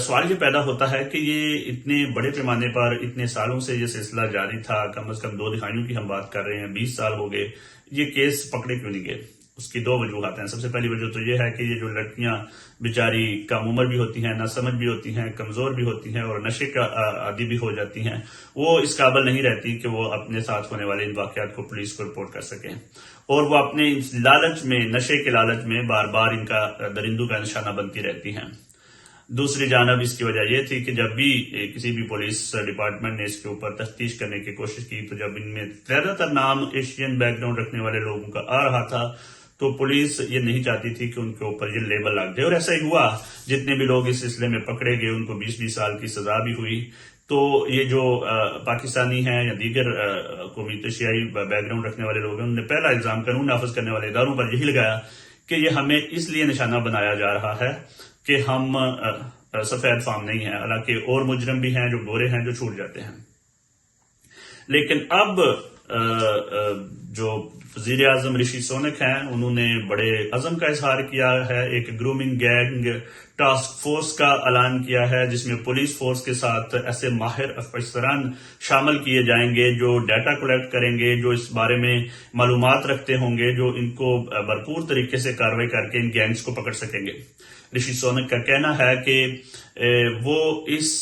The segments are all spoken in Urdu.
سوال یہ پیدا ہوتا ہے کہ یہ اتنے بڑے پیمانے پر اتنے سالوں سے یہ سلسلہ جاری تھا، کم از کم 2 دہائیوں کی ہم بات کر رہے ہیں، 20 سال ہو گئے، یہ کیس پکڑے کیوں نہیں گئے؟ اس کی 2 وجوہات ہیں۔ سب سے پہلی وجہ تو یہ ہے کہ یہ جو لڑکیاں بیچاری کم عمر بھی ہوتی ہیں، ناسمجھ بھی ہوتی ہیں، کمزور بھی ہوتی ہیں اور نشے کا عادی بھی ہو جاتی ہیں، وہ اس قابل نہیں رہتی کہ وہ اپنے ساتھ ہونے والے ان واقعات کو پولیس کو رپورٹ کر سکیں، اور وہ اپنے لالچ میں، نشے کے لالچ میں بار بار ان کا درندوں کا نشانہ بنتی رہتی ہیں۔ دوسری جانب اس کی وجہ یہ تھی کہ جب بھی کسی بھی پولیس ڈپارٹمنٹ نے اس کے اوپر تفتیش کرنے کی کوشش کی تو جب ان میں زیادہ تر نام ایشین بیک گراؤنڈ رکھنے والے لوگوں کا آ رہا تھا تو پولیس یہ نہیں چاہتی تھی کہ ان کے اوپر یہ لیبل لگ جائے، اور ایسا ہی ہوا۔ جتنے بھی لوگ اس سلسلے میں پکڑے گئے ان کو 20 سال کی سزا بھی ہوئی۔ تو یہ جو پاکستانی ہیں یا دیگر قومی ایشیائی بیک گراؤنڈ رکھنے والے لوگ ہیں، انہوں نے پہلا الزام قانون نافذ کرنے والے اداروں پر یہی لگایا کہ یہ ہمیں اس لیے نشانہ بنایا جا رہا ہے کہ ہم سفید فام نہیں ہیں، حالانکہ اور مجرم بھی ہیں جو گورے ہیں جو چھوٹ جاتے ہیں۔ لیکن اب جو وزیر اعظم رشی سونک ہیں، انہوں نے بڑے عزم کا اظہار کیا ہے، ایک گرومنگ گینگ ٹاسک فورس کا اعلان کیا ہے جس میں پولیس فورس کے ساتھ ایسے ماہر افسران شامل کیے جائیں گے جو ڈیٹا کلیکٹ کریں گے، جو اس بارے میں معلومات رکھتے ہوں گے، جو ان کو بھرپور طریقے سے کارروائی کر کے ان گینگز کو پکڑ سکیں گے۔ رشی سونک کا کہنا ہے کہ وہ اس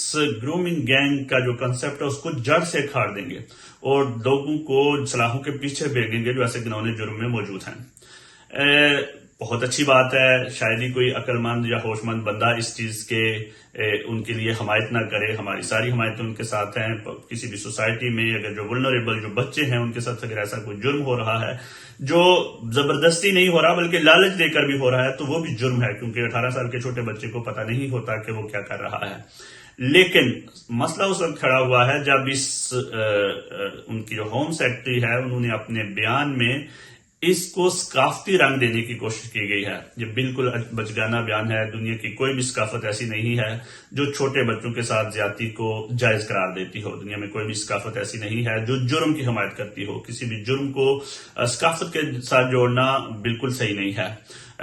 گرومنگ گینگ کا جو کنسپٹ ہے اس کو جڑ سے کھاڑ دیں گے اور لوگوں کو سلاخوں کے پیچھے بھیجیں گے جو ایسے گناؤنے جرم میں موجود ہیں۔ بہت اچھی بات ہے، شاید ہی کوئی عقل مند یا ہوش مند بندہ اس چیز کے ان کے لیے حمایت نہ کرے۔ ہماری ساری حمایتیں ان کے ساتھ ہیں۔ کسی بھی سوسائٹی میں اگر جو ولنریبل جو بچے ہیں ان کے ساتھ اگر ایسا کوئی جرم ہو رہا ہے جو زبردستی نہیں ہو رہا بلکہ لالچ دے کر بھی ہو رہا ہے تو وہ بھی جرم ہے، کیونکہ 18 سال کے چھوٹے بچے کو پتہ نہیں ہوتا کہ وہ کیا کر رہا ہے۔ لیکن مسئلہ اس وقت کھڑا ہوا ہے جب ان کی جو ہوم سیکرٹری ہے انہوں نے اپنے بیان میں اس کو ثقافتی رنگ دینے کی کوشش کی گئی ہے۔ یہ بالکل بچگانہ بیان ہے، دنیا کی کوئی بھی ثقافت ایسی نہیں ہے جو چھوٹے بچوں کے ساتھ زیادتی کو جائز قرار دیتی ہو، دنیا میں کوئی بھی ثقافت ایسی نہیں ہے جو جرم کی حمایت کرتی ہو۔ کسی بھی جرم کو ثقافت کے ساتھ جوڑنا بالکل صحیح نہیں ہے۔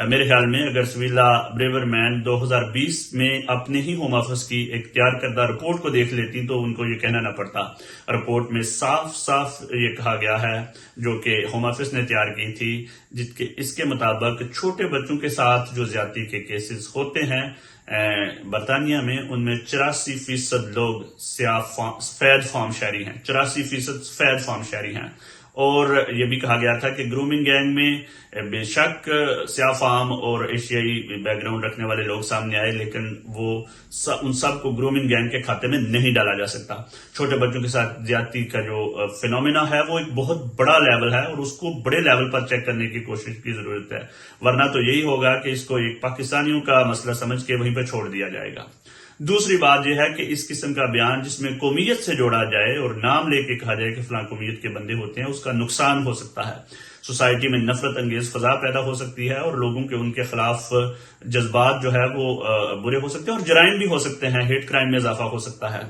میرے خیال میں اگر سویلا بریورمین 2020 میں اپنے ہی ہوم آفس کی ایک تیار کردہ رپورٹ کو دیکھ لیتی تو ان کو یہ کہنا نہ پڑتا۔ رپورٹ میں صاف صاف یہ کہا گیا ہے جو کہ ہوم آفس نے تیار کی تھی، اس کے مطابق چھوٹے بچوں کے ساتھ جو زیادتی کے کیسز ہوتے ہیں برطانیہ میں ان میں 84% لوگ سفید فام شہری ہیں، 84% سفید فام شہری ہیں۔ اور یہ بھی کہا گیا تھا کہ گرومنگ گینگ میں بے شک سیاہ فام اور ایشیائی بیک گراؤنڈ رکھنے والے لوگ سامنے آئے، لیکن وہ ان سب کو گرومنگ گینگ کے کھاتے میں نہیں ڈالا جا سکتا۔ چھوٹے بچوں کے ساتھ زیادتی کا جو فینومینا ہے وہ ایک بہت بڑا لیول ہے اور اس کو بڑے لیول پر چیک کرنے کی کوشش کی ضرورت ہے، ورنہ تو یہی ہوگا کہ اس کو ایک پاکستانیوں کا مسئلہ سمجھ کے وہیں پہ چھوڑ دیا جائے گا۔ دوسری بات یہ ہے کہ اس قسم کا بیان جس میں قومیت سے جوڑا جائے اور نام لے کے کہا جائے کہ فلاں قومیت کے بندے ہوتے ہیں، اس کا نقصان ہو سکتا ہے۔ سوسائٹی میں نفرت انگیز فضا پیدا ہو سکتی ہے اور لوگوں کے ان کے خلاف جذبات جو ہے وہ برے ہو سکتے ہیں اور جرائم بھی ہو سکتے ہیں، ہیٹ کرائم میں اضافہ ہو سکتا ہے۔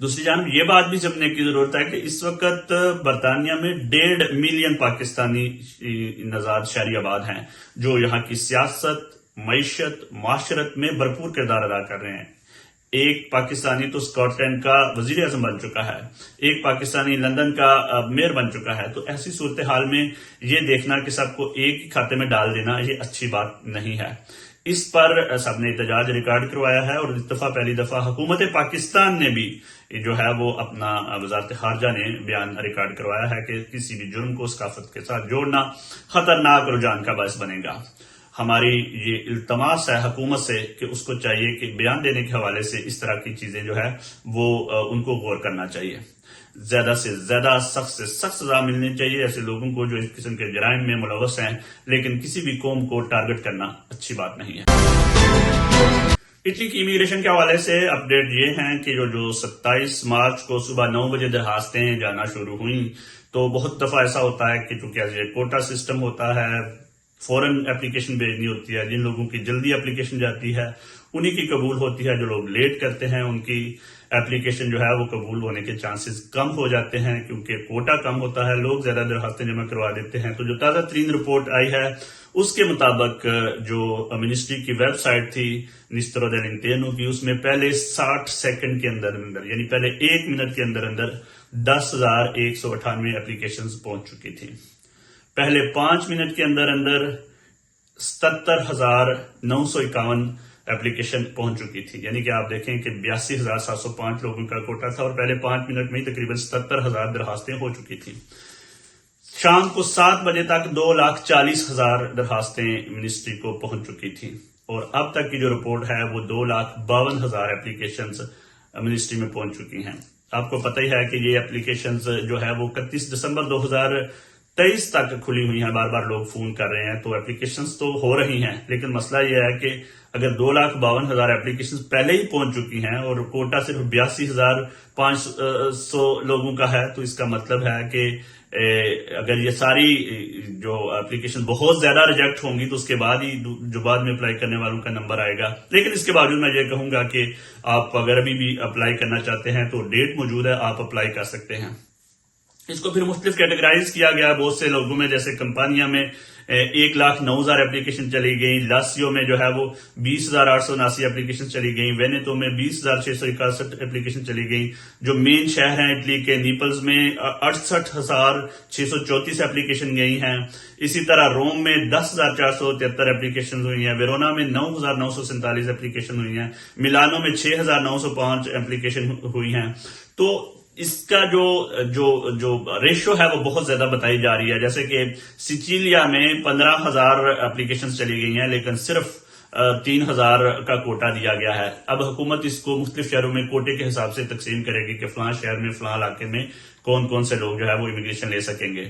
دوسری جانب یہ بات بھی سمجھنے کی ضرورت ہے کہ اس وقت برطانیہ میں 1.5 ملین پاکستانی نژاد شہری آباد ہیں جو یہاں کی سیاست، معیشت، معاشرت میں بھرپور کردار ادا کر رہے ہیں۔ ایک پاکستانی تو اسکاٹ لینڈ کا وزیر اعظم بن چکا ہے، ایک پاکستانی لندن کا میئر بن چکا ہے۔ تو ایسی صورتحال میں یہ دیکھنا کہ سب کو ایک ہی کھاتے میں ڈال دینا یہ اچھی بات نہیں ہے۔ اس پر سب نے احتجاج ریکارڈ کروایا ہے اور پہلی دفعہ حکومت پاکستان نے بھی جو ہے وہ اپنا وزارت خارجہ نے بیان ریکارڈ کروایا ہے کہ کسی بھی جرم کو ثقافت کے ساتھ جوڑنا خطرناک رجحان کا باعث بنے گا۔ ہماری یہ التماس ہے حکومت سے کہ اس کو چاہیے کہ بیان دینے کے حوالے سے اس طرح کی چیزیں جو ہے وہ ان کو غور کرنا چاہیے، زیادہ سے زیادہ سخت سے سخت سزا ملنی چاہیے ایسے لوگوں کو جو اس قسم کے جرائم میں ملوث ہیں، لیکن کسی بھی قوم کو ٹارگٹ کرنا اچھی بات نہیں ہے۔ اٹلی کی امیگریشن کے حوالے سے اپڈیٹ یہ ہیں کہ جو 27 مارچ کو صبح 9 بجے درخواستیں جانا شروع ہوئیں تو بہت دفعہ ایسا ہوتا ہے کہ چونکہ یہ کوٹا سسٹم ہوتا ہے، فوراً اپلیکیشن بھیجنی ہوتی ہے۔ جن لوگوں کی جلدی اپلیکیشن جاتی ہے انہی کی قبول ہوتی ہے. جو لوگ لیٹ کرتے ہیں ان کی اپلیکیشن جو ہے وہ قبول ہونے کے چانسز کم ہو جاتے ہیں کیونکہ کوٹا کم ہوتا ہے, لوگ زیادہ درخواستیں جمع کروا دیتے ہیں. تو جو تازہ ترین رپورٹ آئی ہے اس کے مطابق جو منسٹری کی ویب سائٹ تھی نسترو دell'Interno کی, اس میں پہلے 60 سیکنڈ کے اندر یعنی پہلے 1 منٹ کے اندر 10,198 اپلیکیشنز پہنچ چکی تھی. پہلے 5 منٹ کے اندر 77,951 اپلیکیشن پہنچ چکی تھی. یعنی کہ آپ دیکھیں کہ 82,705 لوگوں کا کوٹا تھا اور پہلے 5 منٹ میں ہی تقریباً 77,000 درخواستیں ہو چکی تھیں. شام کو 7 بجے تک 2,40,000 درخواستیں منسٹری کو پہنچ چکی تھیں اور اب تک کی جو رپورٹ ہے وہ 2,52,000 اپلیکیشنز منسٹری میں پہنچ چکی ہیں. آپ کو پتہ ہی ہے کہ یہ اپلیکیشنز جو ہے وہ 31 دسمبر 2023 تک کھلی ہوئی ہیں. بار بار لوگ فون کر رہے ہیں تو اپلیکیشنز تو ہو رہی ہیں, لیکن مسئلہ یہ ہے کہ اگر 2,52,000 اپلیکیشنز پہلے ہی پہنچ چکی ہیں اور کوٹا صرف 82,500 لوگوں کا ہے, تو اس کا مطلب ہے کہ اگر یہ ساری جو اپلیکیشن بہت زیادہ ریجیکٹ ہوں گی تو اس کے بعد ہی جو بعد میں اپلائی کرنے والوں کا نمبر آئے گا. لیکن اس کے باوجود میں یہ کہوں گا کہ آپ اگر ابھی بھی اپلائی کرنا چاہتے ہیں تو ڈیٹ موجود ہے, آپ اپلائی کر سکتے ہیں. اس کو پھر مختلف کیٹیگرائز کیا گیا بہت سے لوگوں میں, جیسے کمپانیاں میں 1,09,000 اپلیکیشن چلی گئی, لاسیو میں جو ہے وہ 20,879 اپلیکیشن چلی گئی, وینیتو میں 20,661 اپلیکیشن چلی گئی. جو مین شہر ہیں اٹلی کے, نیپلز میں 68,634 اپلیکیشن گئی ہیں. اسی طرح روم میں 10,473 اپلیکیشن ہوئی ہیں, ویرونا میں 9,947 اپلیکیشن ہوئی ہیں, ملانو میں 6,905 اپلیکیشن ہوئی ہیں. تو اس کا جو ریشو ہے وہ بہت زیادہ بتائی جا رہی ہے. جیسے کہ سچیلیا میں 15,000 اپلیکیشنز چلی گئی ہیں لیکن صرف 3,000 کا کوٹا دیا گیا ہے. اب حکومت اس کو مختلف شہروں میں کوٹے کے حساب سے تقسیم کرے گی کہ فلاں شہر میں فلاں علاقے میں کون کون سے لوگ جو ہے وہ امیگریشن لے سکیں گے.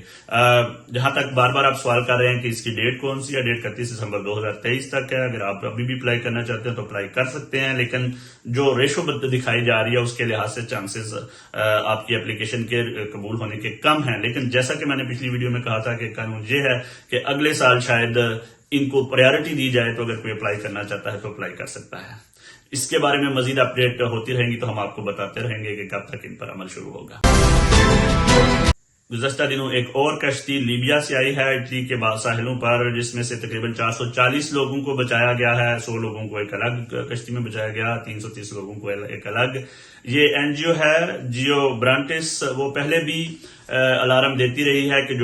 جہاں تک بار بار آپ سوال کر رہے ہیں کہ اس کی ڈیٹ کون سی ہے, ڈیٹ 31 دسمبر 2023 تک ہے. اگر آپ ابھی بھی اپلائی کرنا چاہتے ہیں تو اپلائی کر سکتے ہیں, لیکن جو ریشو دکھائی جا رہی ہے اس کے لحاظ سے چانسز آپ کی اپلیکیشن کے قبول ہونے کے کم ہیں. لیکن جیسا کہ میں نے پچھلی ویڈیو میں کہا تھا کہ قانون یہ ہے کہ اگلے سال شاید ان کو پرائیورٹی دی جائے, تو اگر کوئی اپلائی کرنا چاہتا ہے تو اپلائی کر سکتا ہے. اس کے بارے میں مزید اپڈیٹ ہوتی رہیں گی تو ہم آپ کو بتاتے رہیں گے کہ کب تک ان پر عمل شروع ہوگا. گزشتہ دنوں ایک اور کشتی لیبیا سے آئی ہے اٹلی کے ساحلوں پر, جس میں سے تقریباً 440 لوگوں کو بچایا گیا ہے. 100 لوگوں کو ایک الگ کشتی میں بچایا گیا, 330 لوگوں کو ایک الگ. یہ این جی او ہے جیو برانٹس, وہ پہلے بھی الارم دیتی رہی ہے کہ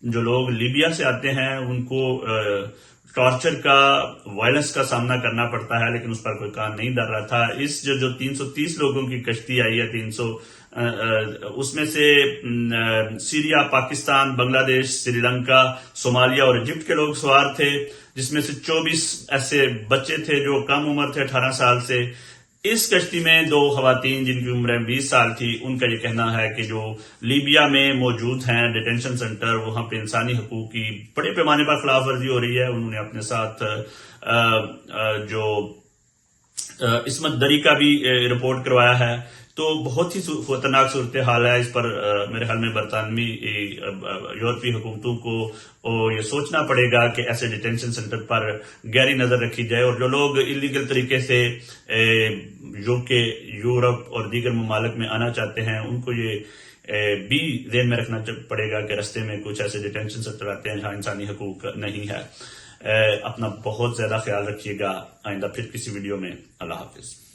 جو لوگ لیبیا سے آتے ہیں ان کو ٹارچر کا, وائلنس کا سامنا کرنا پڑتا ہے, لیکن اس پر کوئی کام نہیں ڈر رہا تھا. اس جو 330 لوگوں کی کشتی آئی ہے, 300 اس میں سے سیریا, پاکستان, بنگلہ دیش, سری لنکا, صومالیہ اور ایجپٹ کے لوگ سوار تھے, جس میں سے 24 ایسے بچے تھے جو کم عمر تھے 18 سال سے. اس کشتی میں 2 خواتین جن کی عمریں 20 سال تھی, ان کا یہ کہنا ہے کہ جو لیبیا میں موجود ہیں ڈیٹینشن سینٹر, وہاں پہ انسانی حقوق کی بڑے پیمانے پر خلاف ورزی ہو رہی ہے. انہوں نے اپنے ساتھ جو عصمت دری کا بھی رپورٹ کروایا ہے. تو بہت ہی خطرناک صورتحال ہے. اس پر میرے خیال میں برطانوی یورپی حکومتوں کو یہ سوچنا پڑے گا کہ ایسے ڈیٹینشن سینٹر پر گہری نظر رکھی جائے, اور جو لوگ انلیگل طریقے سے یوکے, یورپ اور دیگر ممالک میں آنا چاہتے ہیں ان کو یہ بھی ذہن میں رکھنا پڑے گا کہ رستے میں کچھ ایسے ڈیٹینشن سینٹر آتے ہیں جہاں انسانی حقوق نہیں ہے. اپنا بہت زیادہ خیال رکھیے گا. آئندہ پھر کسی ویڈیو میں. اللہ حافظ.